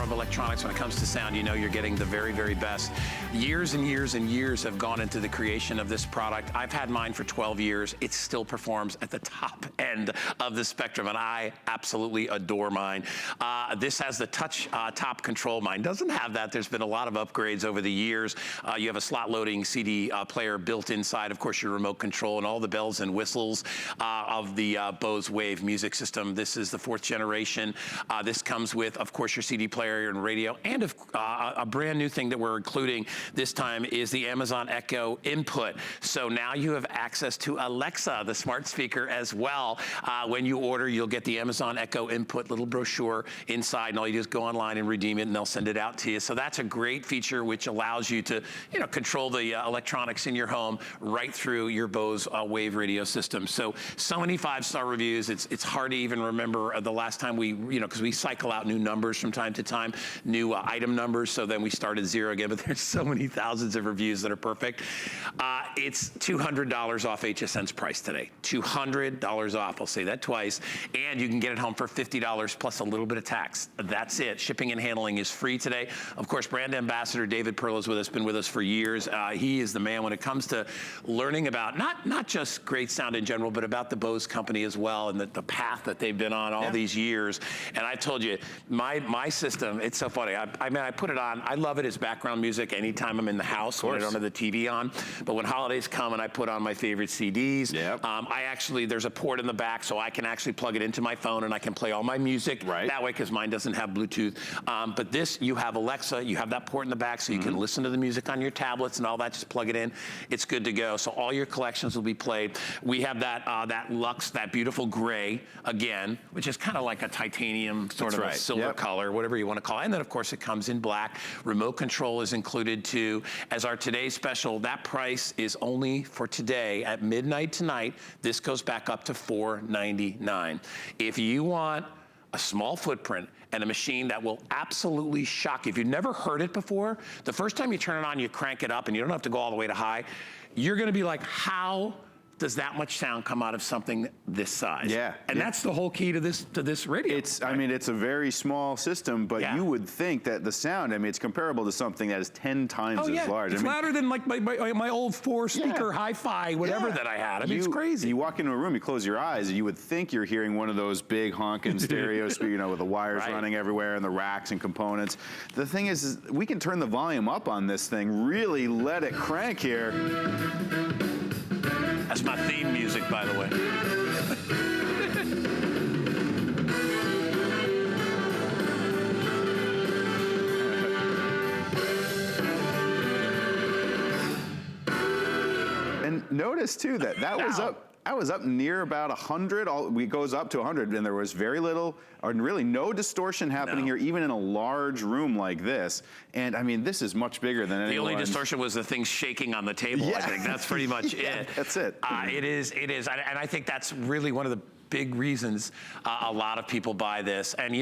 of electronics when it comes to sound, you know you're getting the very, very best. Years and years and years have gone into the creation of this product. I've had mine for 12 years. It still performs at the top end of the spectrum, and I absolutely adore mine. This has the touch top control. Mine doesn't have that. There's been a lot of upgrades over the years. You have a slot loading CD player built inside, of course, your remote control and all the bells and whistles of the Bose Wave music system. This is the 4th generation. This comes with, of course, your CD player and radio, and a brand new thing that we're including this time is the Amazon Echo input. So now you have access to Alexa, the smart speaker, as well. When you order, you'll get the Amazon Echo input little brochure inside, and all you do is go online and redeem it, and they'll send it out to you. So that's a great feature which allows you to, control the electronics in your home right through your Bose Wave radio system. So many 5-star reviews. It's hard to even remember the last time we, because we cycle out new numbers from time to time, new item numbers. So then we start at 0 again. But there's so many thousands of reviews that are perfect. It's $200 off HSN's price today. $200 off. I'll say that twice. And you can get it home for $50 plus a little bit of tax. That's it. Shipping and handling is free today. Of course, brand ambassador David Perlow is with us. Been with us for years. He is the man when it comes to learning about not just great sound in general, but about the Bose company as well, and the path that they've been on all these years. And I told you, my system, it's so funny. I mean, I put it on. I love it as background music anytime I'm in the house when I don't have the TV on. But when holidays come and I put on my favorite CDs, there's a port in the back, so I can actually plug it into my phone and I can play all my music that way, because mine doesn't have Bluetooth. But this, you have Alexa, you have that port in the back, so you can listen to the music on your tablets and all that. Just plug it in. It's good to go. So all your collections will be played. We have that Lux, that beautiful gray, again, which is kind of like a titanium sort of a silver color, whatever you want to call it. And then, of course, it comes in black. Remote control is included, too. As our today's special, that price is only for today at midnight tonight. This goes back up to $499. If you want a small footprint and a machine that will absolutely shock you. If you've never heard it before, the first time you turn it on, you crank it up and you don't have to go all the way to high, you're gonna be like, how does that much sound come out of something this size? And that's the whole key to this radio. I mean, it's a very small system, but you would think that the sound, I mean, it's comparable to something that is 10 times as large. It's louder than like my old 4-speaker hi-fi, whatever that I had. I mean, it's crazy. You walk into a room, you close your eyes, and you would think you're hearing one of those big honking stereo speakers, with the wires running everywhere and the racks and components. The thing is we can turn the volume up on this thing, really let it crank here. That's my theme music, by the way. And notice too that was up near about 100. It goes up to 100, and there was very little, or really no distortion happening here, even in a large room like this. And I mean, this is much bigger than anyone. The only distortion was the thing shaking on the table. I think that's pretty much it. That's it. It is, and I think that's really one of the big reasons a lot of people buy this. And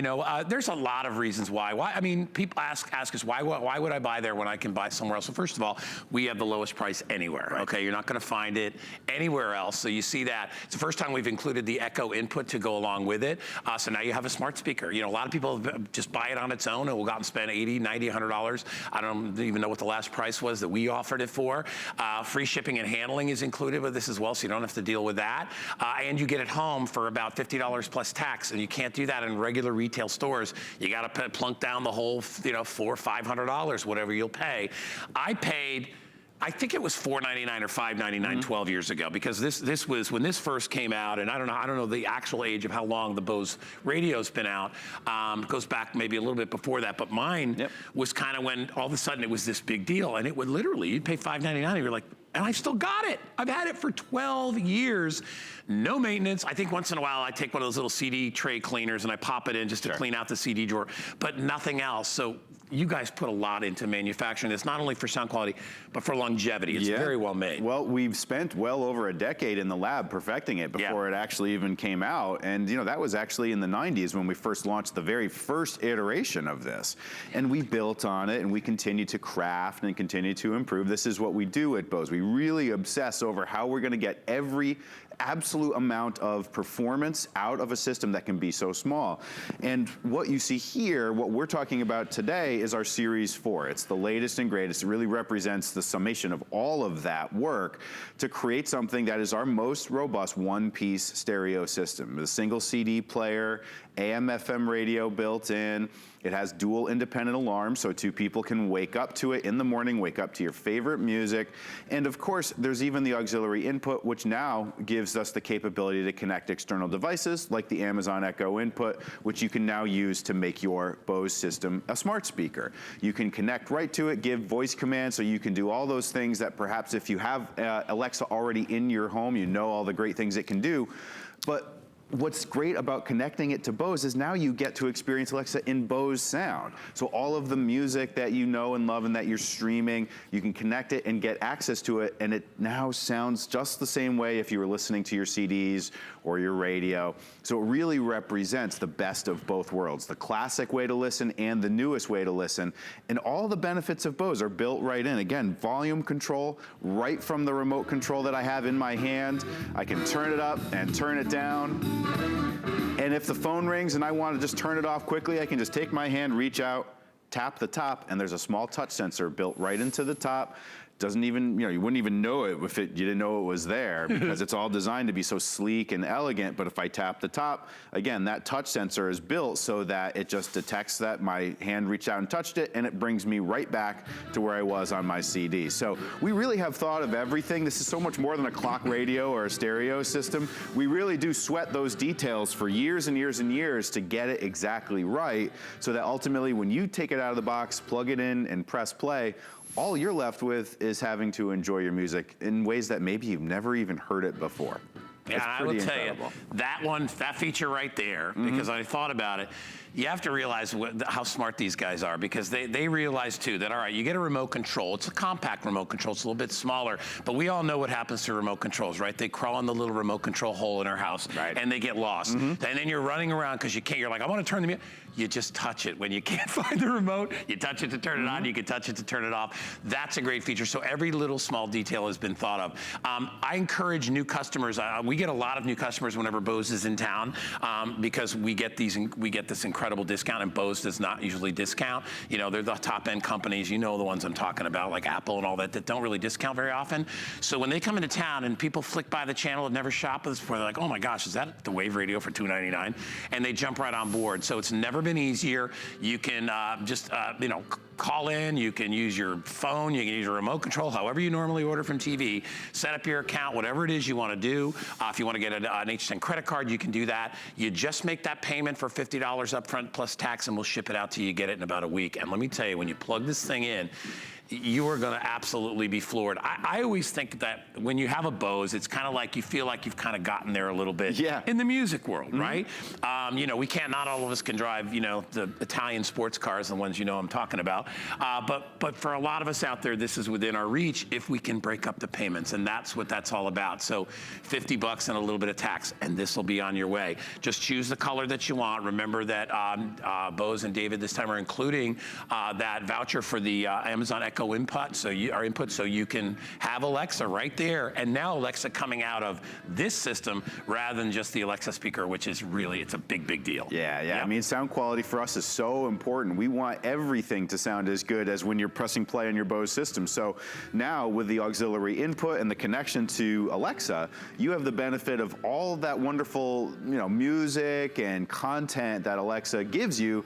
there's a lot of reasons why. I mean, people ask us, why would I buy there when I can buy somewhere else? So first of all, we have the lowest price anywhere, okay? You're not gonna find it anywhere else. So you see that. It's the first time we've included the Echo input to go along with it. So now you have a smart speaker. A lot of people just buy it on its own and will go out and spend $80, $90, $100. I don't even know what the last price was that we offered it for. Free shipping and handling is included with this as well, so you don't have to deal with that. And you get it home for about $50 plus tax, and you can't do that in regular retail stores. You got to plunk down the whole, $400 or $500, whatever you'll pay. I think it was $4.99 or $5.99 12 years ago, because this was when this first came out, and I don't know the actual age of how long the Bose radio's been out. It goes back maybe a little bit before that, but mine was kind of when all of a sudden it was this big deal, and it would literally, you'd pay $5.99 and you're like, and I've still got it. I've had it for 12 years. No maintenance. I think once in a while I take one of those little CD tray cleaners and I pop it in just to clean out the CD drawer, but nothing else. So you guys put a lot into manufacturing. It's not only for sound quality, but for longevity. It's very well made. Well, we've spent well over a decade in the lab perfecting it before it actually even came out. And that was actually in the 90s when we first launched the very first iteration of this. And we built on it, and we continue to craft and continue to improve. This is what we do at Bose. We really obsess over how we're going to get every absolute amount of performance out of a system that can be so small. And what you see here, what we're talking about today, is our Series 4. It's the latest and greatest. It really represents the summation of all of that work to create something that is our most robust one-piece stereo system. With a single CD player, AM/FM radio built in. It has dual independent alarms, so two people can wake up to it in the morning, wake up to your favorite music. And of course, there's even the auxiliary input, which now gives us the capability to connect external devices like the Amazon Echo input, which you can now use to make your Bose system a smart speaker. You can connect right to it, give voice commands, so you can do all those things that perhaps if you have Alexa already in your home, you know all the great things it can do. But what's great about connecting it to Bose is now you get to experience Alexa in Bose sound. So all of the music that you know and love and that you're streaming, you can connect it and get access to it, and it now sounds just the same way if you were listening to your CDs or your radio. So it really represents the best of both worlds, the classic way to listen and the newest way to listen. And all the benefits of Bose are built right in. Again, volume control right from the remote control that I have in my hand. I can turn it up and turn it down. And if the phone rings and I want to just turn it off quickly, I can just take my hand, reach out, tap the top, and there's a small touch sensor built right into the top. Doesn't even, you wouldn't even know it if you didn't know it was there because it's all designed to be so sleek and elegant. But if I tap the top, again, that touch sensor is built so that it just detects that my hand reached out and touched it, and it brings me right back to where I was on my CD. So we really have thought of everything. This is so much more than a clock radio or a stereo system. We really do sweat those details for years and years and years to get it exactly right, so that ultimately when you take it out of the box, plug it in, and press play, all you're left with is having to enjoy your music in ways that maybe you've never even heard it before. Yeah, I will tell you, that feature right there, because I thought about it, you have to realize how smart these guys are, because they realize too that, all right, you get a remote control. It's a compact remote control. It's a little bit smaller, but we all know what happens to remote controls, right? They crawl in the little remote control hole in our house, and they get lost. And then you're running around because you can't, you're like, I want to turn the music. You just touch it. When you can't find the remote, you touch it to turn it on, you can touch it to turn it off. That's a great feature. So every little small detail has been thought of. I encourage new customers. We get a lot of new customers whenever Bose is in town, because we get this incredible discount, and Bose does not usually discount. They're the top end companies, the ones I'm talking about, like Apple and all that don't really discount very often. So when they come into town and people flick by the channel, have never shopped with us before, they're like, oh my gosh, is that the Wave Radio for $2.99? And they jump right on board. So it's never been easier. You can call in, you can use your phone, you can use your remote control, however you normally order from TV, set up your account, whatever it is you want to do. If you want to get an HSN credit card, you can do that. You just make that payment for $50 up front plus tax, and we'll ship it out to you. You get it in about a week. And let me tell you, when you plug this thing in, you are going to absolutely be floored. I always think that when you have a Bose, it's kind of like you feel like you've kind of gotten there a little bit in the music world, right? We can't, not all of us can drive, the Italian sports cars, the ones I'm talking about. But for a lot of us out there, this is within our reach if we can break up the payments, and that's what that's all about. So $50 and a little bit of tax, and this will be on your way. Just choose the color that you want. Remember that Bose and David this time are including that voucher for the Amazon Echo input, so you can have Alexa right there, and now Alexa coming out of this system rather than just the Alexa speaker, which is really, it's a big deal. Yeah. I mean, sound quality for us is so important. We want everything to sound as good as when you're pressing play on your Bose system. So now with the auxiliary input and the connection to Alexa, you have the benefit of all of that wonderful, music and content that Alexa gives you.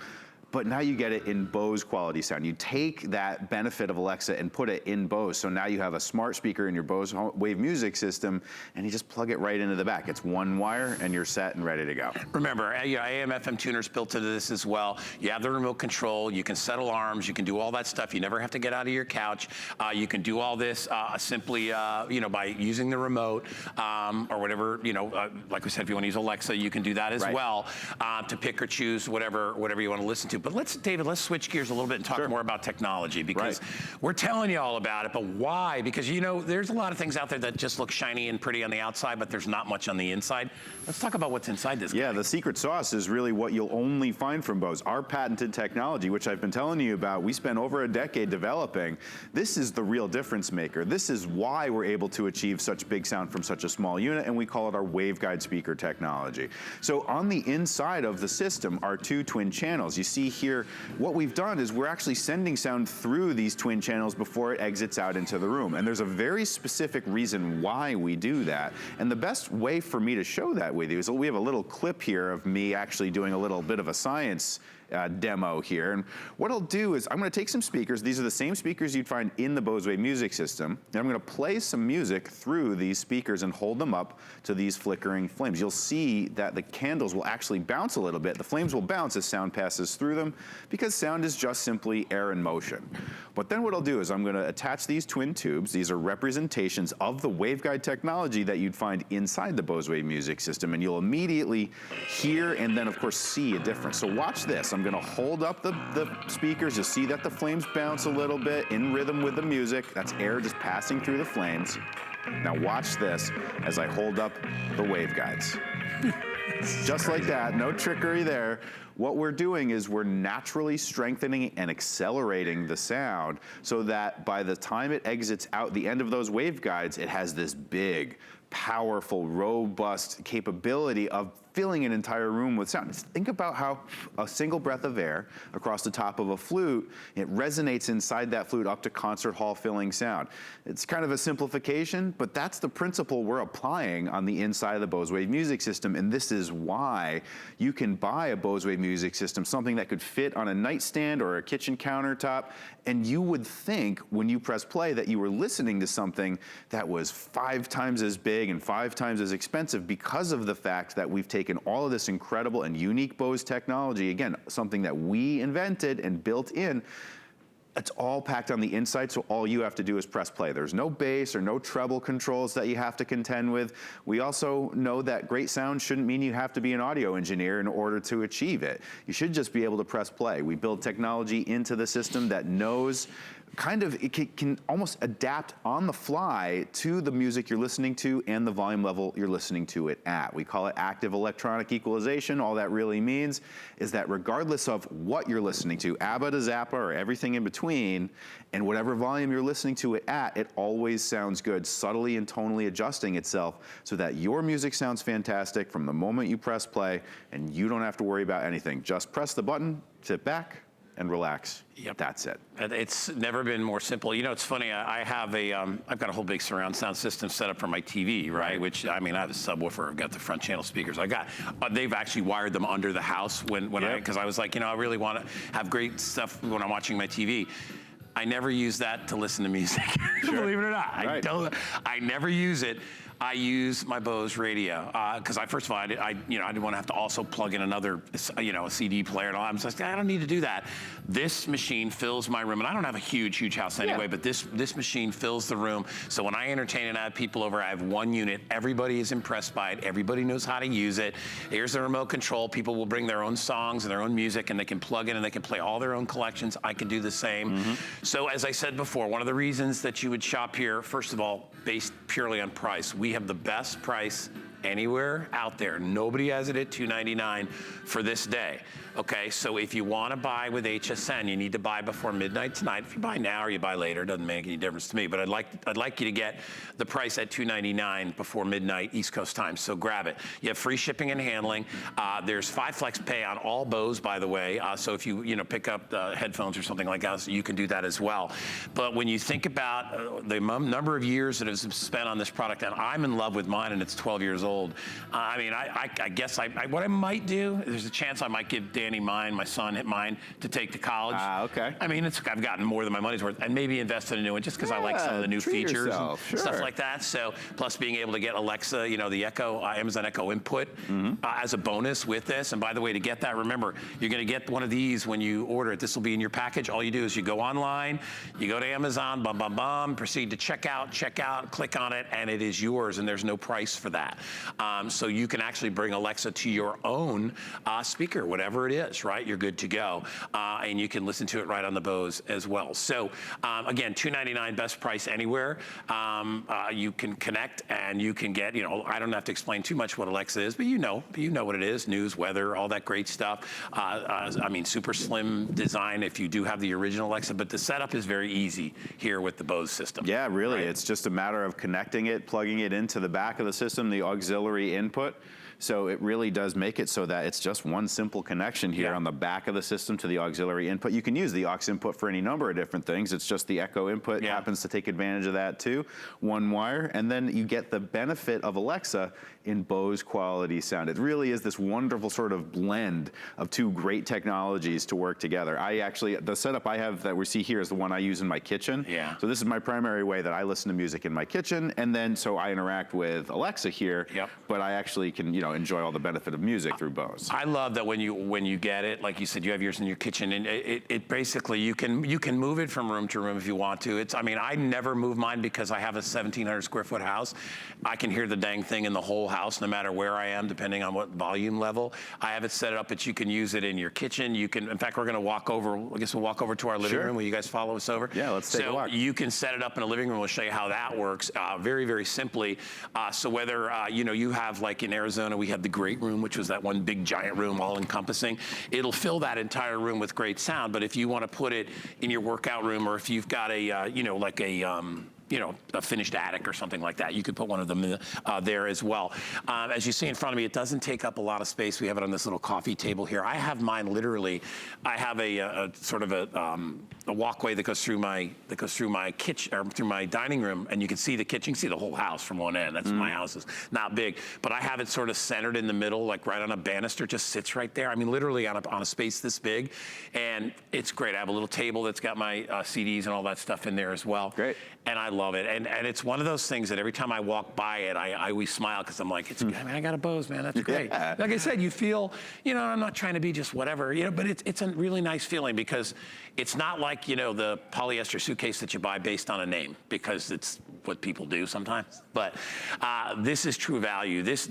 But now you get it in Bose quality sound. You take that benefit of Alexa and put it in Bose. So now you have a smart speaker in your Bose Wave music system, and you just plug it right into the back. It's one wire, and you're set and ready to go. Remember, AM/FM tuners built into this as well. You have the remote control. You can set alarms. You can do all that stuff. You never have to get out of your couch. You can do all this simply, by using the remote or whatever. Like we said, if you want to use Alexa, you can do that as well to pick or choose whatever you want to listen to. But David, let's switch gears a little bit and talk more about technology, because we're telling you all about it, but why? Because, you know, there's a lot of things out there that just look shiny and pretty on the outside, but there's not much on the inside. Let's talk about what's inside this guy. Yeah, the secret sauce is really what you'll only find from Bose. Our patented technology, which I've been telling you about, we spent over a decade developing. This is the real difference maker. This is why we're able to achieve such big sound from such a small unit, and we call it our waveguide speaker technology. So on the inside of the system are two twin channels. You see here, what we've done is we're actually sending sound through these twin channels before it exits out into the room. And there's a very specific reason why we do that. And the best way for me to show that with you is we have a little clip here of me actually doing a little bit of a science demo here. And what I'll do is I'm going to take some speakers. These are the same speakers you'd find in the Bose music system. And I'm going to play some music through these speakers and hold them up to these flickering flames. You'll see that the candles will actually bounce a little bit. The flames will bounce as sound passes through them, because sound is just simply air in motion. But then what I'll do is I'm going to attach these twin tubes. These are representations of the waveguide technology that you'd find inside the Bose music system. And you'll immediately hear and then, of course, see a difference. So watch this. I'm going to hold up the speakers. You'll see that the flames bounce a little bit in rhythm with the music. That's air just passing through the flames. Now watch this as I hold up the waveguides. Just like that, no trickery there. What we're doing is we're naturally strengthening and accelerating the sound so that by the time it exits out the end of those waveguides, it has this big, powerful, robust capability of filling an entire room with sound. Think about how a single breath of air across the top of a flute, it resonates inside that flute up to concert hall filling sound. It's kind of a simplification, but that's the principle we're applying on the inside of the Bose Wave music system, and this is why you can buy a Bose Wave music system, something that could fit on a nightstand or a kitchen countertop, and you would think when you press play that you were listening to something that was 5 times as big and 5 times as expensive, because of the fact that we've taken all of this incredible and unique Bose technology, again, something that we invented and built in. It's all packed on the inside, so all you have to do is press play. There's no bass or no treble controls that you have to contend with. We also know that great sound shouldn't mean you have to be an audio engineer in order to achieve it. You should just be able to press play. We build technology into the system that knows it can almost adapt on the fly to the music you're listening to and the volume level you're listening to it at. We call it active electronic equalization. All that really means is that regardless of what you're listening to, ABBA to Zappa or everything in between, and whatever volume you're listening to it at, it always sounds good, subtly and tonally adjusting itself so that your music sounds fantastic from the moment you press play, and you don't have to worry about anything. Just press the button, sit back, and relax. Yep. That's it. It's never been more simple. You know, it's funny, I've got a whole big surround sound system set up for my TV, right? Which, I mean, I have a subwoofer, I've got the front channel speakers. They've actually wired them under the house because I was like, you know, I really want to have great stuff when I'm watching my TV. I never use that to listen to music, believe it or not. I never use it. I use my Bose radio because first of all, I didn't want to have to also plug in another, a CD player and all. I'm just like, I don't need to do that. This machine fills my room, and I don't have a huge house anyway, but this machine fills the room. So when I entertain and I have people over, I have one unit. Everybody is impressed by it. Everybody knows how to use it. Here's the remote control. People will bring their own songs and their own music, and they can plug in and they can play all their own collections. I can do the same. So as I said before, one of the reasons that you would shop here, first of all, based purely on price, we have the best price anywhere out there. Nobody has it at $299 for this day. Okay, so if you want to buy with HSN, you need to buy before midnight tonight. If you buy now or you buy later, it doesn't make any difference to me. But I'd like you to get the price at $299 before midnight East Coast time. So grab it. You have free shipping and handling. There's 5 flex pay on all Bose, by the way. So if you pick up headphones or something like that, you can do that as well. But when you think about the number of years that has been spent on this product, and I'm in love with mine, and it's 12 years old. I mean, I guess what I might do, there's a chance I might give Danny my son mine, to take to college. Okay. I mean, I've gotten more than my money's worth, and maybe invest in a new one just because I like some of the new features and stuff like that. So, plus being able to get Alexa, the Echo, Amazon Echo input as a bonus with this. And by the way, to get that, remember, you're going to get one of these when you order it. This will be in your package. All you do is you go online, you go to Amazon, proceed to checkout, click on it, and it is yours, and there's no price for that. So you can actually bring Alexa to your own speaker, whatever it is, right? You're good to go. And you can listen to it right on the Bose as well. So again, $299, best price anywhere. You can connect and you can get, I don't have to explain too much what Alexa is, but you know what it is, news, weather, all that great stuff. I mean, super slim design if you do have the original Alexa, but the setup is very easy here with the Bose system. Yeah, really. Right? It's just a matter of connecting it, plugging it into the back of the system, the auxiliary input. So it really does make it so that it's just one simple connection here on the back of the system to the auxiliary input. You can use the aux input for any number of different things. It's just the Echo input happens to take advantage of that too. One wire, and then you get the benefit of Alexa in Bose quality sound. It really is this wonderful sort of blend of two great technologies to work together. The setup I have that we see here is the one I use in my kitchen. Yeah. So this is my primary way that I listen to music in my kitchen, and then so I interact with Alexa here, but I actually can, enjoy all the benefit of music through Bose. I love that when you get it, like you said, you have yours in your kitchen, and it basically you can move it from room to room if you want to. I never move mine because I have a 1,700 square foot house. I can hear the dang thing in the whole house, no matter where I am, depending on what volume level. I have it set up that you can use it in your kitchen. You can, in fact, we're going to walk over. I guess we'll walk over to our living room. Will you guys follow us over? Yeah, let's take a walk. So you can set it up in a living room. We'll show you how that works very, very simply. So whether you have, like in Arizona, we had the great room, which was that one big giant room, all encompassing. It'll fill that entire room with great sound. But if you want to put it in your workout room, or if you've got a a finished attic or something like that, you could put one of them there as well. As you see in front of me, it doesn't take up a lot of space. We have it on this little coffee table here. I have mine literally. I have a sort of a walkway that goes through my kitchen, or through my dining room, and you can see the kitchen. You can see the whole house from one end. That's my house is not big, but I have it sort of centered in the middle, like right on a banister. Just sits right there. I mean, literally on a space this big, and it's great. I have a little table that's got my CDs and all that stuff in there as well. Great. And I love it. And it's one of those things that every time I walk by it, I always smile because I'm like, I got a Bose, man. That's great. Yeah. Like I said, you feel, I'm not trying to be just whatever, but it's a really nice feeling because it's not like, the polyester suitcase that you buy based on a name, because it's what people do sometimes. But this is true value. This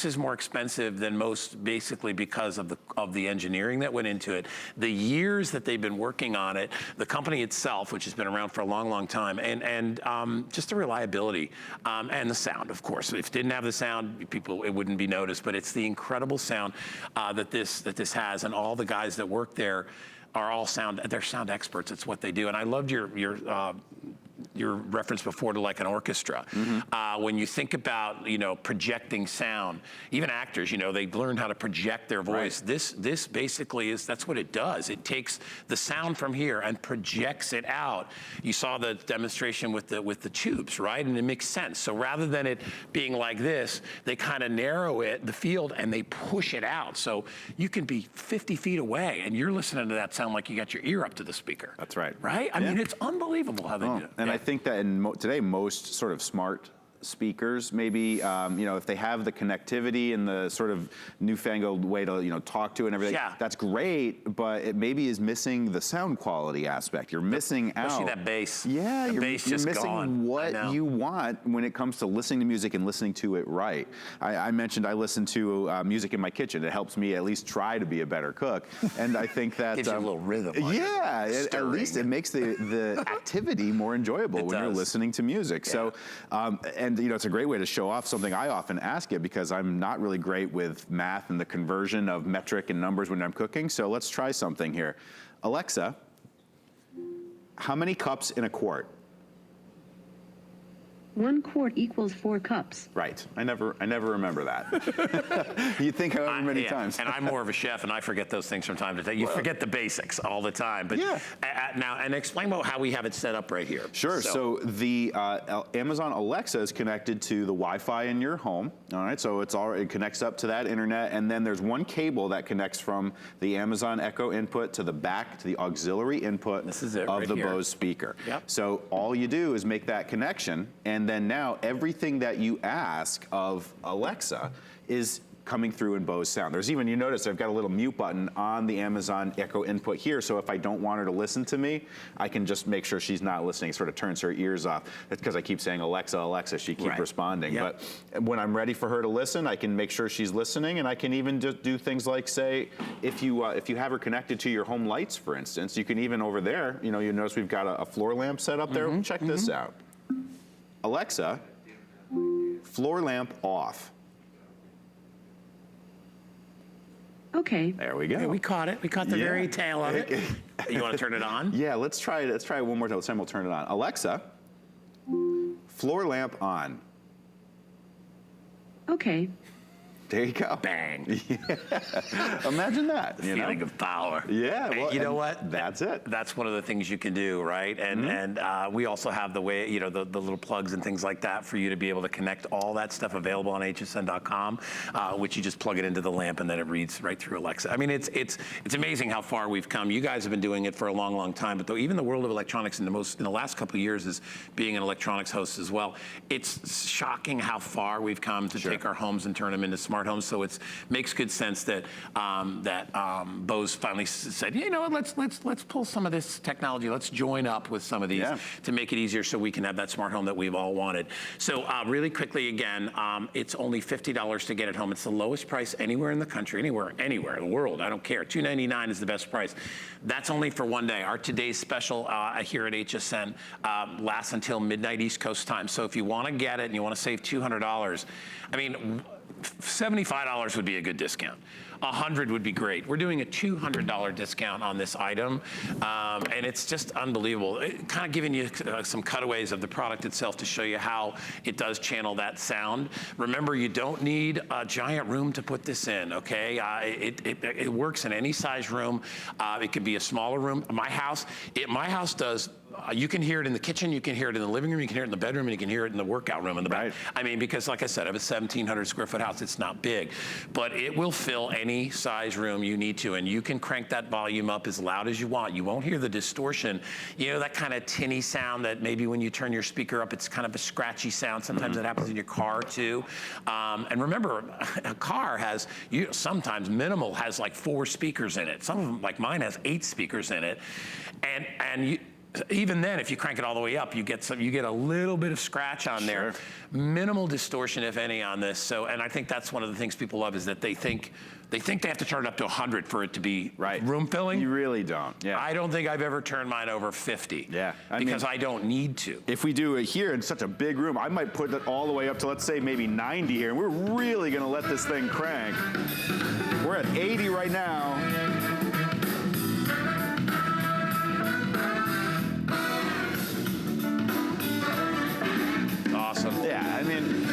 is more expensive than most, basically because of the engineering that went into it, the years that they've been working on it, the company itself, which has been around for a long, long time, and just the reliability and the sound, of course. If it didn't have the sound, it wouldn't be noticed. But it's the incredible sound that this has, and all the guys that work there are all they're sound experts. It's what they do. And I loved your reference before to like an orchestra. When you think about, projecting sound, even actors, they learn how to project their voice. Right. This basically that's what it does. It takes the sound from here and projects it out. You saw the demonstration with the tubes, right? And it makes sense. So rather than it being like this, they kind of narrow the field, and they push it out. So you can be 50 feet away and you're listening to that sound like you got your ear up to the speaker. That's right. Right? I mean, it's unbelievable how they do it. And I think that today, most sort of smart speakers, maybe, if they have the connectivity and the sort of newfangled way to, talk to and everything, that's great, but it maybe is missing the sound quality aspect. You're missing out. Especially that bass. Yeah, you're missing gone. what you want when it comes to listening to music and listening to it right. I mentioned I listen to music in my kitchen. It helps me at least try to be a better cook, and I think that gives you a little rhythm. At least it makes the activity more enjoyable when you're listening to music. So, and it's a great way to show off something I often ask it, because I'm not really great with math and the conversion of metric and numbers when I'm cooking. So let's try something here. Alexa, how many cups in a quart? 1 quart equals 4 cups. Right. I never remember that. You think however many times. And I'm more of a chef, and I forget those things from time to time. You forget the basics all the time. But now, and explain how we have it set up right here. Sure. So the Amazon Alexa is connected to the Wi-Fi in your home. All right. So it connects up to that internet, and then there's one cable that connects from the Amazon Echo input to the back to the auxiliary input of the Bose speaker. Yep. So all you do is make that connection, and then now everything that you ask of Alexa is coming through in Bose sound. There's even, you notice I've got a little mute button on the Amazon Echo input here, so if I don't want her to listen to me, I can just make sure she's not listening. It sort of turns her ears off. That's because I keep saying, Alexa, Alexa, she keeps responding. Yep. But when I'm ready for her to listen, I can make sure she's listening, and I can even just do things like say, if you have her connected to your home lights, for instance, you can even over there, you notice we've got a floor lamp set up there. Check this out. Alexa, floor lamp off. Okay. There we go. Okay, we caught it. We caught the very tail of it. You want to turn it on? Yeah, let's try it. Let's try it one more time. This time we'll turn it on. Alexa, floor lamp on. Okay. There you go. Bang. Imagine that. Feeling of power. Yeah. Well, you know what? That's it. That's one of the things you can do, right? And we also have the way, the little plugs and things like that for you to be able to connect all that stuff available on hsn.com, which you just plug it into the lamp and then it reads right through Alexa. I mean, it's amazing how far we've come. You guys have been doing it for a long, long time, but though even the world of electronics in the last couple of years is being an electronics host as well. It's shocking how far we've come to take our homes and turn them into smart homes. So it makes good sense that Bose finally said, you know what, let's pull some of this technology. Let's join up with some of these to make it easier so we can have that smart home that we've all wanted. So really quickly again, it's only $50 to get it home. It's the lowest price anywhere in the country, anywhere in the world. I don't care. $299 is the best price. That's only for one day. Our today's special here at HSN lasts until midnight East Coast time. So if you want to get it and you want to save $200, I mean, $75 would be a good discount. $100 would be great. We're doing a $200 discount on this item, and it's just unbelievable. Kind of giving you some cutaways of the product itself to show you how it does channel that sound. Remember, you don't need a giant room to put this in, okay? It works in any size room. It could be a smaller room. My house does. You can hear it in the kitchen, you can hear it in the living room, you can hear it in the bedroom, and you can hear it in the workout room in the back. I mean, because like I said, I have a 1,700 square foot house, it's not big, but it will fill any size room you need to, and you can crank that volume up as loud as you want. You won't hear the distortion, that kind of tinny sound that maybe when you turn your speaker up, it's kind of a scratchy sound. Sometimes it happens in your car too. And remember, a car has, sometimes minimal has like 4 speakers in it. Some of them, like mine, has 8 speakers in it. And even then, if you crank it all the way up, you get a little bit of scratch on there. Minimal distortion, if any, on this. So, and I think that's one of the things people love is that they think they have to turn it up to 100 for it to be room filling. You really don't. Yeah. I don't think I've ever turned mine over 50. Yeah. Because I don't need to. If we do it here in such a big room, I might put it all the way up to, let's say, maybe 90 here, and we're really going to let this thing crank. We're at 80 right now. Awesome. Yeah, I mean,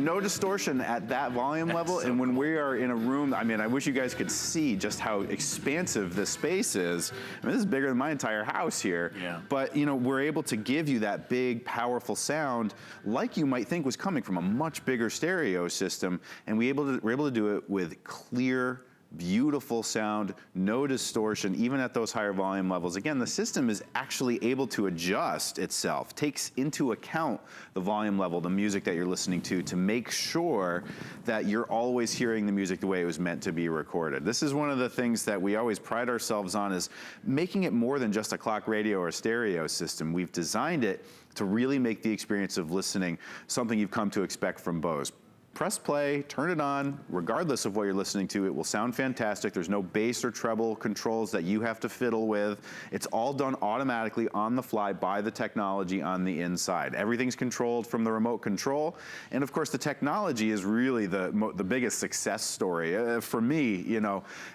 no distortion at that volume level. And when we are in a room, I mean, I wish you guys could see just how expansive this space is. I mean, this is bigger than my entire house here. Yeah. But, we're able to give you that big, powerful sound like you might think was coming from a much bigger stereo system. And we're able to do it with clear, beautiful sound, no distortion, even at those higher volume levels. Again, the system is actually able to adjust itself, takes into account the volume level, the music that you're listening to make sure that you're always hearing the music the way it was meant to be recorded. This is one of the things that we always pride ourselves on, is making it more than just a clock radio or stereo system. We've designed it to really make the experience of listening something you've come to expect from Bose. Press play, turn it on, regardless of what you're listening to, it will sound fantastic. There's no bass or treble controls that you have to fiddle with. It's all done automatically on the fly by the technology on the inside. Everything's controlled from the remote control. And of course, the technology is really the biggest success story. For me,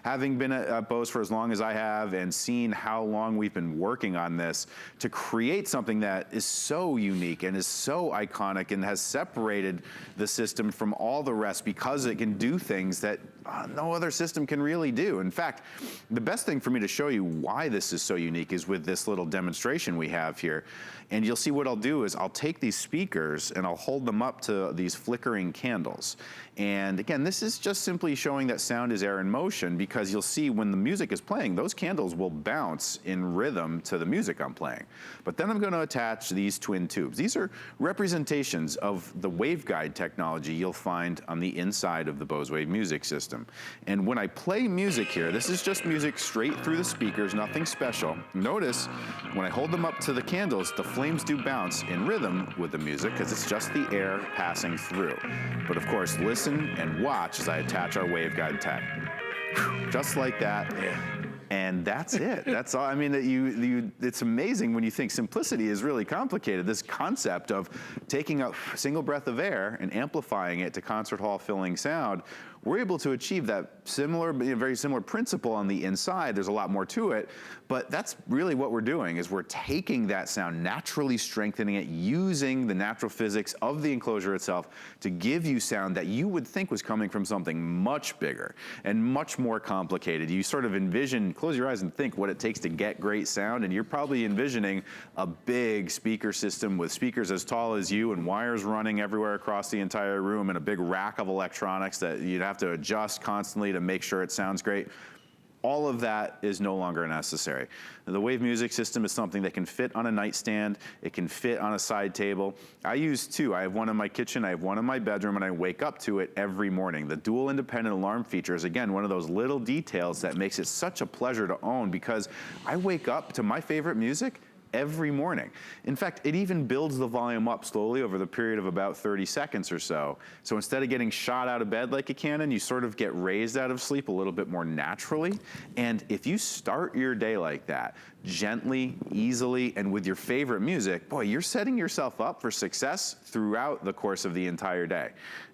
having been at Bose for as long as I have and seen how long we've been working on this, to create something that is so unique and is so iconic and has separated the system from all the rest because it can do things that no other system can really do. In fact, the best thing for me to show you why this is so unique is with this little demonstration we have here. And you'll see what I'll do is I'll take these speakers and I'll hold them up to these flickering candles. And again, this is just simply showing that sound is air in motion, because you'll see when the music is playing, those candles will bounce in rhythm to the music I'm playing. But then I'm going to attach these twin tubes. These are representations of the waveguide technology you'll find on the inside of the Bose Wave music system. And when I play music here, this is just music straight through the speakers, nothing special. Notice when I hold them up to the candles, the flames do bounce in rhythm with the music because it's just the air passing through. But of course, listen and watch as I attach our waveguide tag. Just like that. Yeah. And that's it. That's all. I mean, it's amazing when you think simplicity is really complicated. This concept of taking a single breath of air and amplifying it to concert hall filling sound, we're able to achieve that similar, very similar principle on the inside. There's a lot more to it, but that's really what we're doing is we're taking that sound, naturally strengthening it, using the natural physics of the enclosure itself to give you sound that you would think was coming from something much bigger and much more complicated. You sort of envision, close your eyes and think what it takes to get great sound, and you're probably envisioning a big speaker system with speakers as tall as you and wires running everywhere across the entire room and a big rack of electronics that you'd have to adjust constantly to make sure it sounds great. All of that is no longer necessary. The Wave music system is something that can fit on a nightstand. It can fit on a side table. I use two. I have one in my kitchen, I have one in my bedroom, and I wake up to it every morning. The dual independent alarm feature is, again, one of those little details that makes it such a pleasure to own because I wake up to my favorite music every morning. In fact, it even builds the volume up slowly over the period of about 30 seconds or so. So instead of getting shot out of bed like a cannon, you sort of get raised out of sleep a little bit more naturally. And if you start your day like that, gently, easily, and with your favorite music, boy, you're setting yourself up for success throughout the course of the entire day.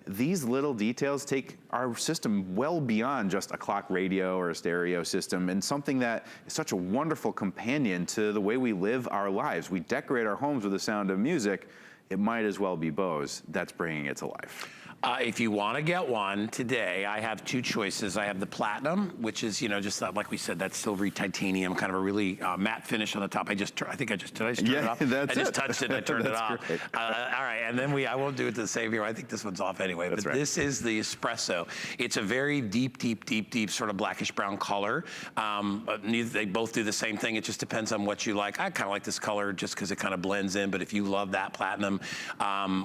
These little details take our system well beyond just a clock radio or a stereo system and something that is such a wonderful companion to the way we live our lives. We decorate our homes with the sound of music. It might as well be Bose that's bringing it to life. If you want to get one today, I have two choices. I have the Platinum, which is, just like we said, that silvery titanium, kind of a really matte finish on the top. did I just turn it off? That's I just touched it and I turned it off. All right, and then I won't do it the same here. I think this one's off anyway. But this is the Espresso. It's a very deep sort of blackish brown color. They both do the same thing. It just depends on what you like. I kind of like this color just because it kind of blends in. But if you love that Platinum,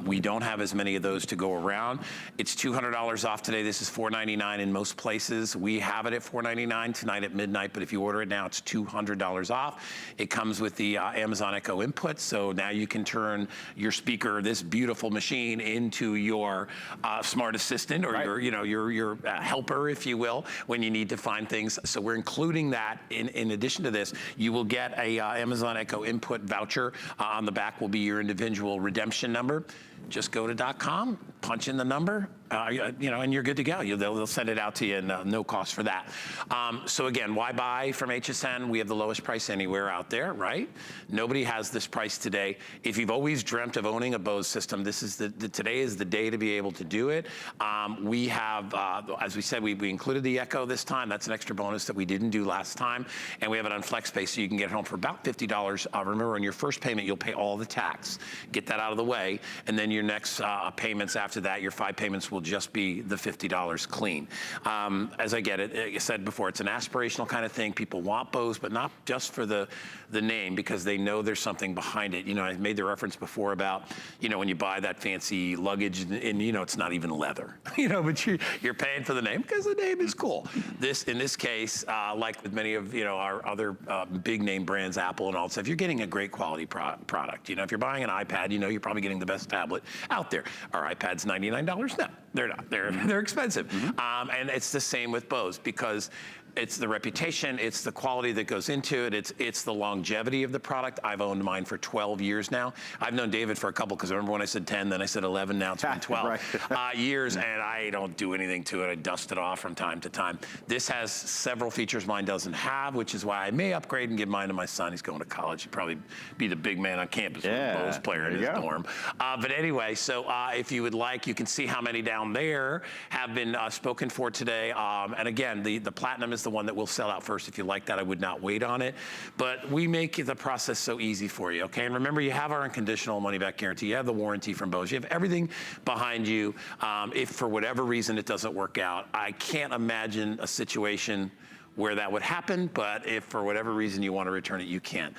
we don't have as many of those to go around. It's $200 off today. This is $499 in most places. We have it at $499 tonight at midnight, but if you order it now, it's $200 off. It comes with the Amazon Echo input, so now you can turn your speaker, this beautiful machine, into your smart assistant or your helper, if you will, when you need to find things. So we're including that in addition to this. You will get a Amazon Echo input voucher. On the back will be your individual redemption number. Just go to .com, punch in the number, and you're good to go. They'll send it out to you, and no cost for that. So again, why buy from HSN? We have the lowest price anywhere out there, right? Nobody has this price today. If you've always dreamt of owning a Bose system, this is today is the day to be able to do it. We have, as we said, we included the Echo this time. That's an extra bonus that we didn't do last time, and we have it on FlexPay, so you can get it home for about $50. Remember, on your first payment, you'll pay all the tax. Get that out of the way, and then your next payments after that, your 5 payments will just be the $50 clean. As I get it, like I said before, it's an aspirational kind of thing. People want Bose, but not just for the name, because they know there's something behind it. I made the reference before about, when you buy that fancy luggage and it's not even leather, but you're paying for the name because the name is cool. In this case, like with many of, our other big name brands, Apple and all that stuff, you're getting a great quality product. If you're buying an iPad, you're probably getting the best tablet out there. Are iPads $99? No, they're not. They're expensive. Mm-hmm. And it's the same with Bose because it's the reputation, it's the quality that goes into it, it's the longevity of the product. I've owned mine for 12 years now. I've known David for a couple, because remember when I said 10, then I said 11, now it's been 12 years, and I don't do anything to it. I dust it off from time to time. This has several features mine doesn't have, which is why I may upgrade and give mine to my son. He's going to college. He'd probably be the big man on campus with a Bose player in his dorm. But anyway, so if you would like, you can see how many down there have been spoken for today. And again, the Platinum is the one that will sell out first. If you like that, I would not wait on it. But we make the process so easy for you, okay? And remember, you have our unconditional money-back guarantee. You have the warranty from Bose. You have everything behind you. If for whatever reason it doesn't work out, I can't imagine a situation where that would happen, but if for whatever reason you want to return it, you can.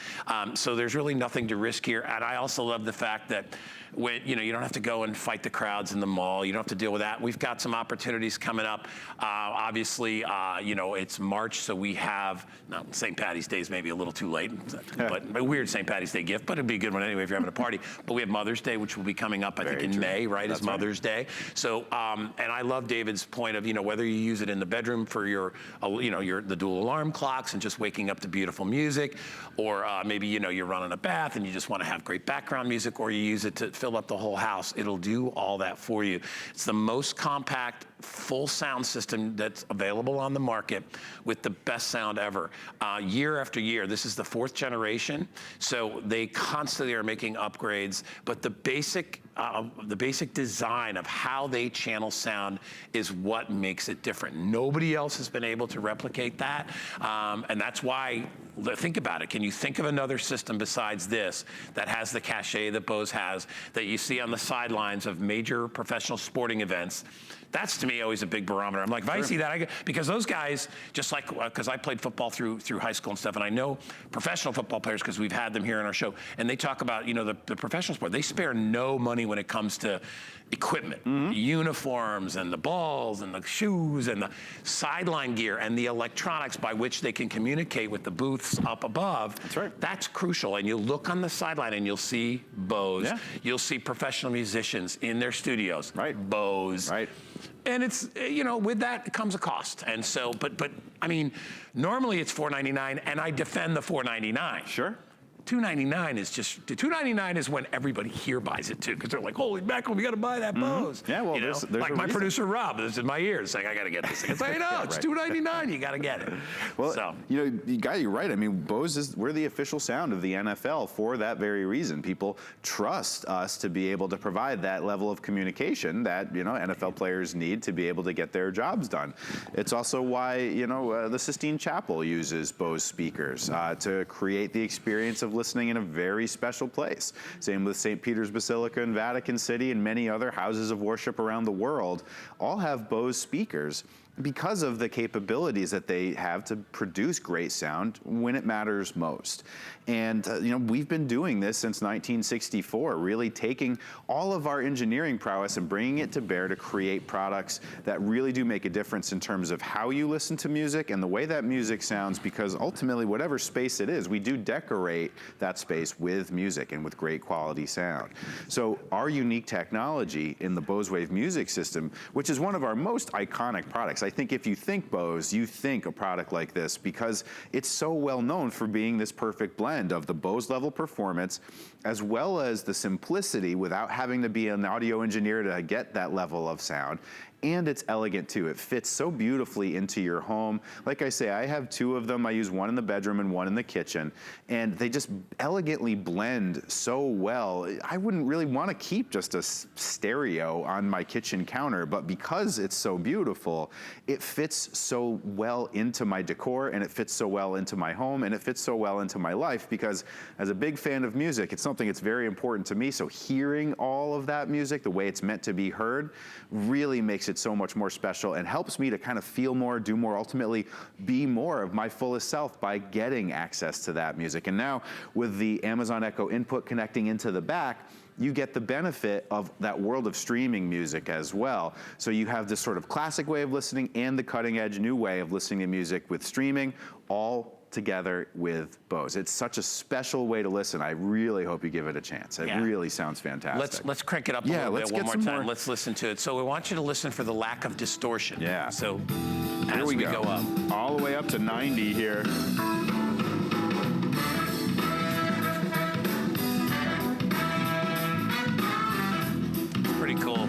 So there's really nothing to risk here. And I also love the fact that when, you know, you don't have to go and fight the crowds in the mall. You don't have to deal with that. We've got some opportunities coming up. Obviously, you know, it's March, so we have, now St. Patty's Day is maybe a little too late, but a weird St. Patty's Day gift, but it'd be a good one anyway if you're having a party. But we have Mother's Day, which will be coming up, I think, in May, right, is Mother's Day. So, and I love David's point of, you know, whether you use it in the bedroom for your, you know, the dual alarm clocks and just waking up to beautiful music, or maybe, you know, you're running a bath and you just want to have great background music, or you use it to fill up the whole house. It'll do all that for you. It's the most compact, full sound system that's available on the market with the best sound ever. Year after year, this is the 4th generation, so they constantly are making upgrades, but the basic design of how they channel sound is what makes it different. Nobody else has been able to replicate that, and that's why, think about it. Can you think of another system besides this that has the cachet that Bose has, that you see on the sidelines of major professional sporting events? That's, to me, always a big barometer. I'm like, if I see that, because those guys, just like, because I played football through high school and stuff, and I know professional football players because we've had them here in our show, and they talk about, you know, the professional sport. They spare no money when it comes to equipment, the uniforms and the balls and the shoes and the sideline gear and the electronics by which they can communicate with the booths up above. That's right. That's crucial. And you look on the sideline and you'll see Bose. Yeah. You'll see professional musicians in their studios. Right. Bose. Right. And it's, you know, with that comes a cost. And so, but I mean, normally it's $499, and I defend the $499. Sure. $299 is just, $299 is when everybody here buys it too, because they're like, holy mackerel, we got to buy that Bose. Yeah, well, there's like my producer Rob, this is in my ears saying, I got to get this thing. It's like, no, it's $299, you got to get it. Well, so, you know, you're right. I mean, Bose we're the official sound of the NFL for that very reason. People trust us to be able to provide that level of communication that, you know, NFL players need to be able to get their jobs done. It's also why, you know, the Sistine Chapel uses Bose speakers to create the experience of listening in a very special place. Same with St. Peter's Basilica in Vatican City, and many other houses of worship around the world all have Bose speakers because of the capabilities that they have to produce great sound when it matters most. And you know, we've been doing this since 1964, really taking all of our engineering prowess and bringing it to bear to create products that really do make a difference in terms of how you listen to music and the way that music sounds, because ultimately, whatever space it is, we do decorate that space with music and with great quality sound. So our unique technology in the Bose Wave music system, which is one of our most iconic products, I think if you think Bose, you think a product like this, because it's so well known for being this perfect blend of the Bose level performance as well as the simplicity without having to be an audio engineer to get that level of sound. And it's elegant too. It fits so beautifully into your home. Like I say, I have 2 of them. I use one in the bedroom and one in the kitchen. And they just elegantly blend so well. I wouldn't really want to keep just a stereo on my kitchen counter, but because it's so beautiful, it fits so well into my decor, and it fits so well into my home, and it fits so well into my life, because as a big fan of music, it's something that's very important to me. So hearing all of that music the way it's meant to be heard really makes it so much more special and helps me to kind of feel more, do more, ultimately be more of my fullest self by getting access to that music. And now with the Amazon Echo input connecting into the back, you get the benefit of that world of streaming music as well. So you have this sort of classic way of listening and the cutting edge new way of listening to music with streaming, all together with Bose. It's such a special way to listen. I really hope you give it a chance. It really sounds fantastic. Let's crank it up a little bit one more time. Let's listen to it. So we want you to listen for the lack of distortion. Yeah. So here we go up. All the way up to 90 here. Pretty cool.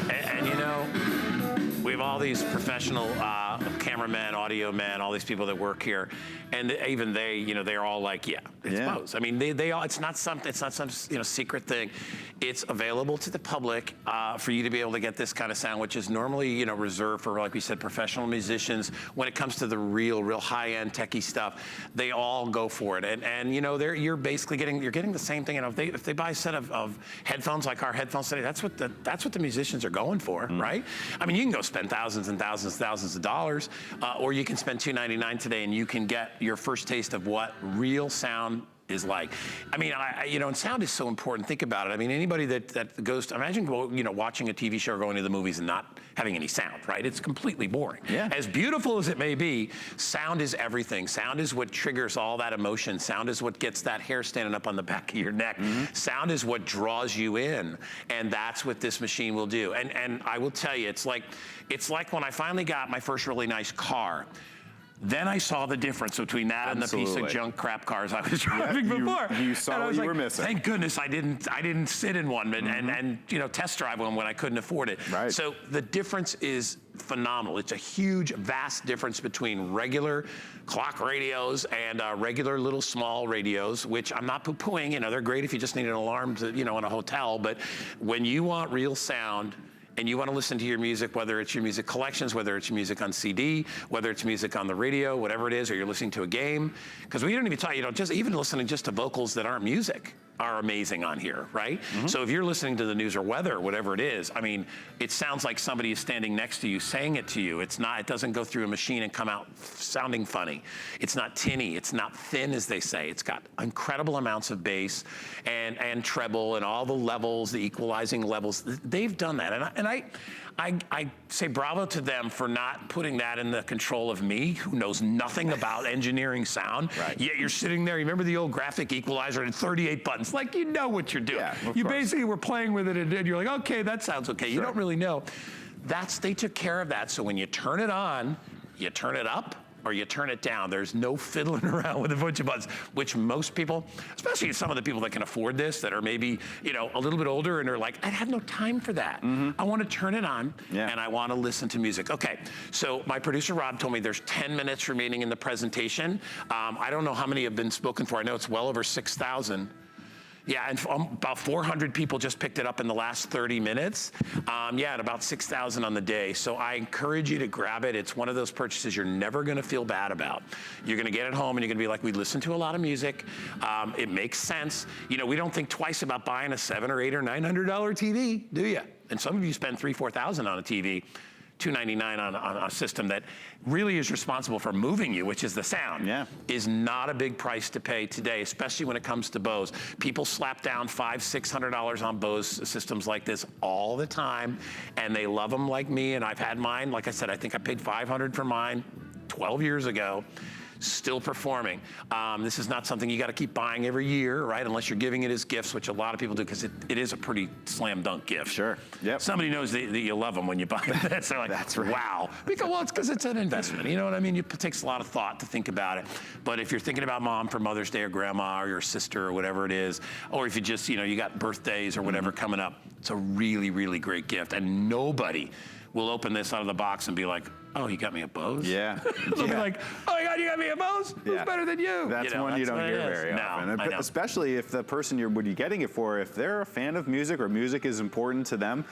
And you know, we have all these professional cameramen, audio men, all these people that work here, and even they, you know, they're all like, yeah, it's Bose. I mean, they all. It's not some you know, secret thing. It's available to the public for you to be able to get this kind of sound, which is normally, you know, reserved for, like we said, professional musicians. When it comes to the real high-end techie stuff, they all go for it. And you know, you're basically getting the same thing. You know, if they buy a set of headphones like our headphones today, that's what the musicians are going for, right? I mean, you can go spend thousands and thousands of dollars, or you can spend $299 today, and you can get your first taste of what real sound is like. I mean, and sound is so important. Think about it. I mean, anybody that goes to, imagine, watching a TV show or going to the movies and not having any sound, right? It's completely boring. Yeah. As beautiful as it may be, sound is everything. Sound is what triggers all that emotion. Sound is what gets that hair standing up on the back of your neck. Sound is what draws you in, and that's what this machine will do. And I will tell you, it's like when I finally got my first really nice car. Then I saw the difference between that and the piece of junk crap cars I was driving before. You saw what you were missing. Thank goodness I didn't sit in one and test drive one when I couldn't afford it. Right. So the difference is phenomenal. It's a huge, vast difference between regular clock radios and regular little small radios, which I'm not poo-pooing. They're great if you just need an alarm to, in a hotel. But when you want real sound, and you want to listen to your music, whether it's your music collections, whether it's your music on CD, whether it's music on the radio, whatever it is, or you're listening to a game, because we don't even talk, just even listening just to vocals that aren't music are amazing on here, right? So if you're listening to the news or weather, whatever it is, I mean, it sounds like somebody is standing next to you saying it to you. It doesn't go through a machine and come out sounding funny. It's not tinny, it's not thin, as they say. It's got incredible amounts of bass and treble and all the levels, the equalizing levels. They've done that, and I say bravo to them for not putting that in the control of me, who knows nothing about engineering sound. Right. Yet you're sitting there, you remember the old graphic equalizer and 38 buttons, like you know what you're doing. Yeah, of you course. basically were playing with it and you're like, okay, that sounds okay. You Sure. don't really know. They took care of that. So when you turn it on, you turn it up or you turn it down. There's no fiddling around with a bunch of buttons, which most people, especially some of the people that can afford this, that are maybe, a little bit older and are like, I have no time for that. I want to turn it on and I want to listen to music. Okay, so my producer Rob told me there's 10 minutes remaining in the presentation. I don't know how many have been spoken for. I know it's well over 6,000. Yeah, and about 400 people just picked it up in the last 30 minutes. And about 6,000 on the day. So I encourage you to grab it. It's one of those purchases you're never gonna feel bad about. You're gonna get it home and you're gonna be like, we listen to a lot of music. It makes sense. We don't think twice about buying a $700 or $800 or $900 TV, do you? And some of you spend $3,000, $4,000 on a TV. $299 on a system that really is responsible for moving you, which is the sound, is not a big price to pay today, especially when it comes to Bose. People slap down $500, $600 on Bose systems like this all the time, and they love them like me, and I've had mine. Like I said, I think I paid $500 for mine 12 years ago. Still performing. This is not something you got to keep buying every year, right? Unless you're giving it as gifts, which a lot of people do, because it is a pretty slam dunk gift. Sure. Yep. Somebody knows that you love them when you buy this. They're like, That's right. Wow. It's because it's an investment. You know what I mean? It takes a lot of thought to think about it. But if you're thinking about mom for Mother's Day or grandma or your sister or whatever it is, or if you just, you got birthdays or whatever coming up, it's a really, really great gift. And nobody will open this out of the box and be like, oh, you got me a Bose? Yeah. They'll be like, oh my God, you got me a Bose? Who's better than you? That's one you don't hear very often. I know. Especially if the person you're getting it for, if they're a fan of music or music is important to them,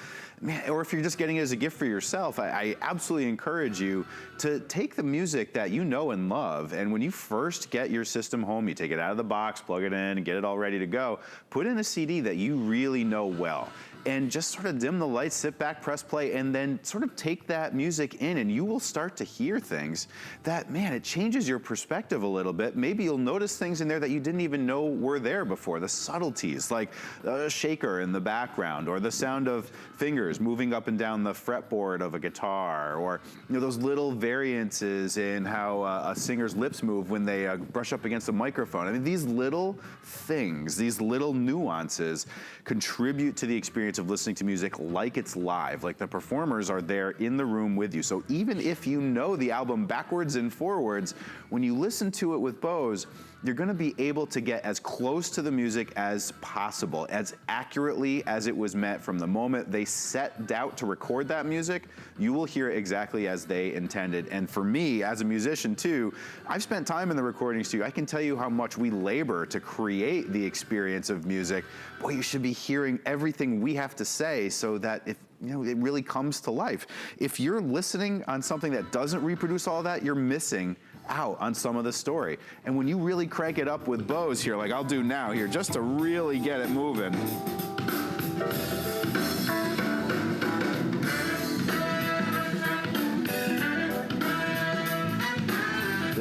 man, or if you're just getting it as a gift for yourself, I absolutely encourage you to take the music that you know and love, and when you first get your system home, you take it out of the box, plug it in, and get it all ready to go, put in a CD that you really know well. And just sort of dim the lights, sit back, press play, and then sort of take that music in, and you will start to hear things that, man, it changes your perspective a little bit. Maybe you'll notice things in there that you didn't even know were there before. The subtleties, like a shaker in the background, or the sound of fingers moving up and down the fretboard of a guitar, or those little variances in how a singer's lips move when they brush up against a microphone. I mean, these little things, these little nuances contribute to the experience of listening to music like it's live, like the performers are there in the room with you. So even if you know the album backwards and forwards, when you listen to it with Bose, you're gonna be able to get as close to the music as possible, as accurately as it was meant from the moment they set out to record that music. You will hear it exactly as they intended. And for me, as a musician too, I've spent time in the recording studio. I can tell you how much we labor to create the experience of music. Boy, you should be hearing everything we have to say so that it really comes to life. If you're listening on something that doesn't reproduce all that, you're missing out on some of the story. And when you really crank it up with Bose here, like I'll do now here, just to really get it moving.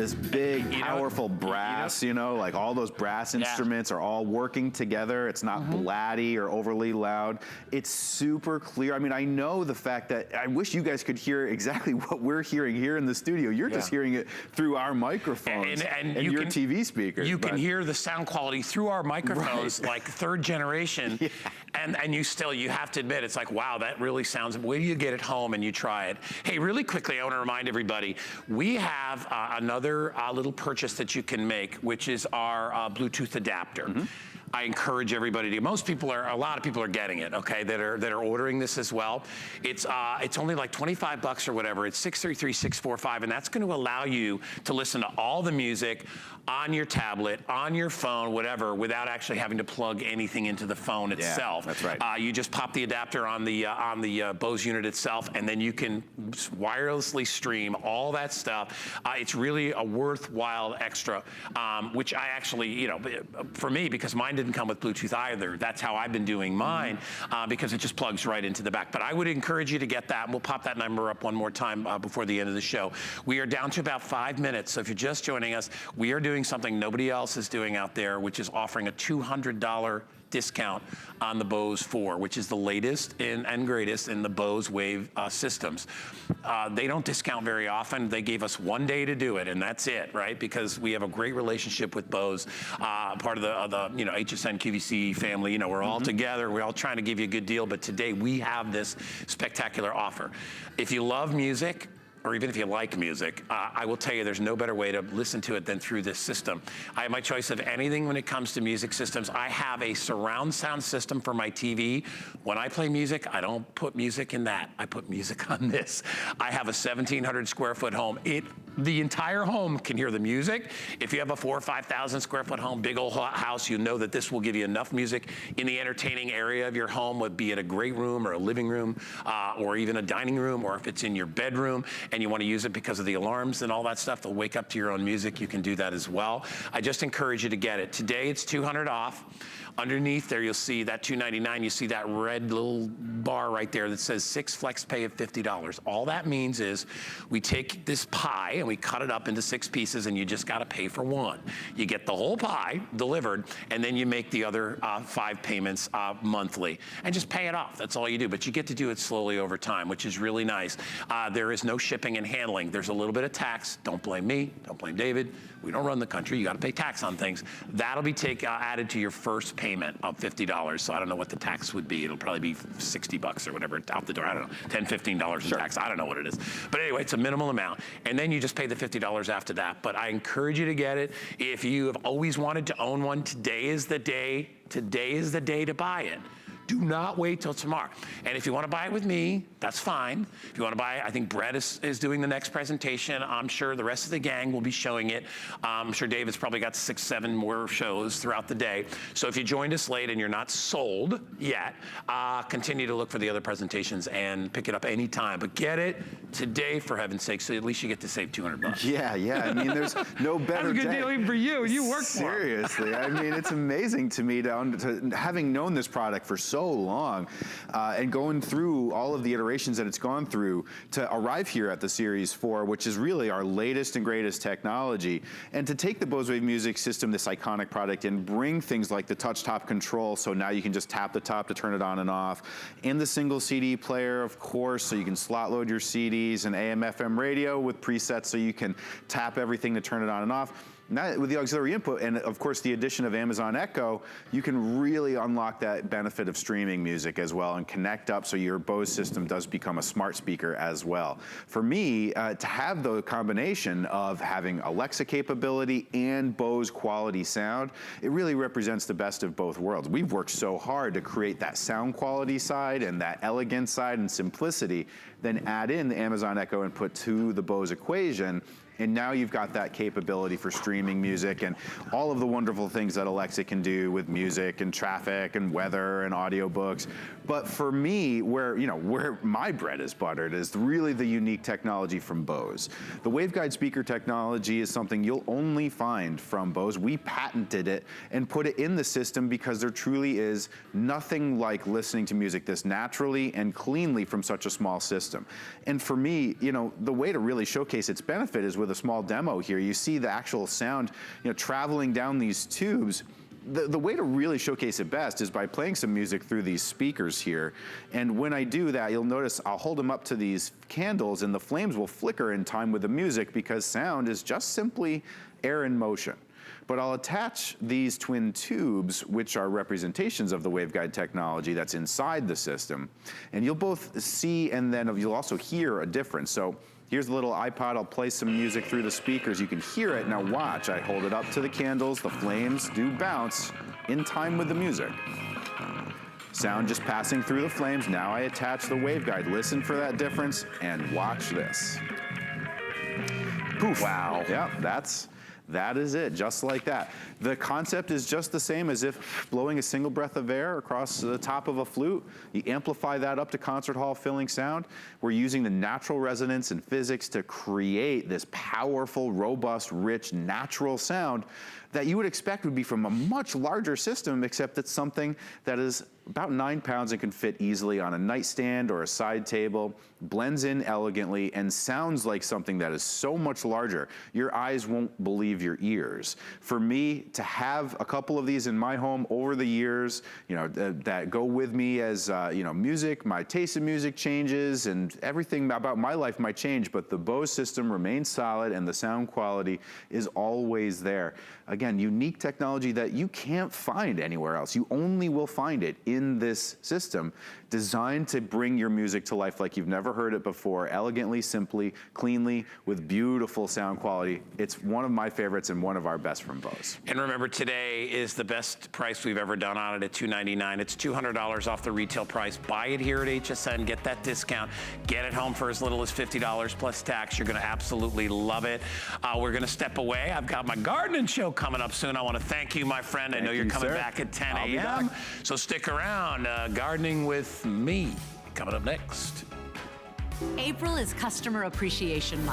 this big, powerful brass, like all those brass instruments are all working together. It's not blatty or overly loud. It's super clear. I mean, I know the fact that I wish you guys could hear exactly what we're hearing here in the studio. You're just hearing it through our microphones and your TV speakers. You can hear the sound quality through our microphones, like third generation. And you have to admit, it's like, wow, that really sounds, wait till you get it home and you try it. Hey, really quickly, I want to remind everybody, we have another little purchase that you can make, which is our Bluetooth adapter. I encourage everybody to. A lot of people are getting it. Okay, that are ordering this as well. It's only like $25 or whatever. It's 633-645, and that's going to allow you to listen to all the music on your tablet, on your phone, whatever, without actually having to plug anything into the phone itself. That's right. You just pop the adapter on the Bose unit itself, and then you can wirelessly stream all that stuff. It's really a worthwhile extra, which I actually, for me, because mine didn't come with Bluetooth either. That's how I've been doing mine, because it just plugs right into the back. But I would encourage you to get that, and we'll pop that number up one more time before the end of the show. We are down to about 5 minutes, so if you're just joining us, we are doing something nobody else is doing out there, which is offering a $200 discount on the Bose 4, which is the latest and greatest in the Bose Wave systems. They don't discount very often. They gave us 1 day to do it, and that's it, right? Because we have a great relationship with Bose, part of the HSN QVC family. We're all together. We're all trying to give you a good deal, but today we have this spectacular offer. If you love music, or even if you like music, I will tell you there's no better way to listen to it than through this system. I have my choice of anything when it comes to music systems. I have a surround sound system for my TV. When I play music, I don't put music in that. I put music on this. I have a 1,700 square foot home. The entire home can hear the music. If you have a 4,000 or 5,000 square foot home, big old house, you know that this will give you enough music in the entertaining area of your home, be it a great room or a living room, or even a dining room, or if it's in your bedroom and you want to use it because of the alarms and all that stuff, they'll wake up to your own music. You can do that as well. I just encourage you to get it. Today it's $200 off. Underneath there, you'll see that $299. You see that red little bar right there that says 6 flex pay of $50. All that means is we take this pie and we cut it up into 6 pieces, and you just got to pay for 1. You get the whole pie delivered, and then you make the other 5 payments monthly, and just pay it off. That's all you do. But you get to do it slowly over time, which is really nice. There is no shipping and handling. There's a little bit of tax. Don't blame me. Don't blame David. We don't run the country. You got to pay tax on things. That'll be added to your first payment of $50. So I don't know what the tax would be. It'll probably be $60 or whatever out the door. I don't know, $10, $15 in tax. I don't know what it is. But anyway, it's a minimal amount. And then you just pay the $50 after that. But I encourage you to get it. If you have always wanted to own one, today is the day. Today is the day to buy it. Do not wait till tomorrow. And if you want to buy it with me, that's fine. If you want to buy it, I think Brett is doing the next presentation. I'm sure the rest of the gang will be showing it. I'm sure David's probably got 6, 7 more shows throughout the day. So if you joined us late and you're not sold yet, continue to look for the other presentations and pick it up anytime. But get it today, for heaven's sake, so at least you get to save $200. Yeah. I mean, there's no better That's a good deal even for you. You work for it. Seriously. I mean, it's amazing to me to having known this product for so long and going through all of the iterations that it's gone through to arrive here at the Series 4, which is really our latest and greatest technology, and to take the Bose Wave music system, this iconic product, and bring things like the touch top control, so now you can just tap the top to turn it on and off, and the single CD player, of course, so you can slot load your CDs, and AM FM radio with presets so you can tap everything to turn it on and off. Now, with the auxiliary input and, of course, the addition of Amazon Echo, you can really unlock that benefit of streaming music as well and connect up so your Bose system does become a smart speaker as well. For me, to have the combination of having Alexa capability and Bose quality sound, it really represents the best of both worlds. We've worked so hard to create that sound quality side and that elegance side and simplicity, then add in the Amazon Echo input to the Bose equation, and now you've got that capability for streaming music and all of the wonderful things that Alexa can do with music and traffic and weather and audiobooks. But for me, where my bread is buttered is really the unique technology from Bose. The waveguide speaker technology is something you'll only find from Bose. We patented it and put it in the system because there truly is nothing like listening to music this naturally and cleanly from such a small system. And for me, the way to really showcase its benefit is with with a small demo here. You see the actual sound, traveling down these tubes. The way to really showcase it best is by playing some music through these speakers here. And when I do that, you'll notice I'll hold them up to these candles and the flames will flicker in time with the music, because sound is just simply air in motion. But I'll attach these twin tubes, which are representations of the waveguide technology that's inside the system. And you'll both see, and then you'll also hear a difference. So here's the little iPod. I'll play some music through the speakers. You can hear it. Now watch. I hold it up to the candles. The flames do bounce in time with the music. Sound just passing through the flames. Now I attach the waveguide. Listen for that difference and watch this. Poof. Wow. Yeah, that is it, just like that. The concept is just the same as if blowing a single breath of air across the top of a flute. You amplify that up to concert hall filling sound. We're using the natural resonance and physics to create this powerful, robust, rich, natural sound that you would expect would be from a much larger system, except it's something that is about 9 pounds and can fit easily on a nightstand or a side table, blends in elegantly, and sounds like something that is so much larger. Your eyes won't believe your ears. For me, to have a couple of these in my home over the years, that go with me as, music, my taste in music changes, and everything about my life might change, but the Bose system remains solid and the sound quality is always there. Again, unique technology that you can't find anywhere else. You only will find it in this system, designed to bring your music to life like you've never heard it before, elegantly, simply, cleanly, with beautiful sound quality. It's one of my favorites and one of our best from Bose. And remember, today is the best price we've ever done on it at $299. It's $200 off the retail price. Buy it here at HSN, get that discount, get it home for as little as $50 plus tax. You're gonna absolutely love it. We're gonna step away. I've got my gardening show coming up soon. I wanna thank you, my friend. I know you're coming back at 10 a.m. So stick around. Gardening with me coming up next. April is Customer Appreciation Month.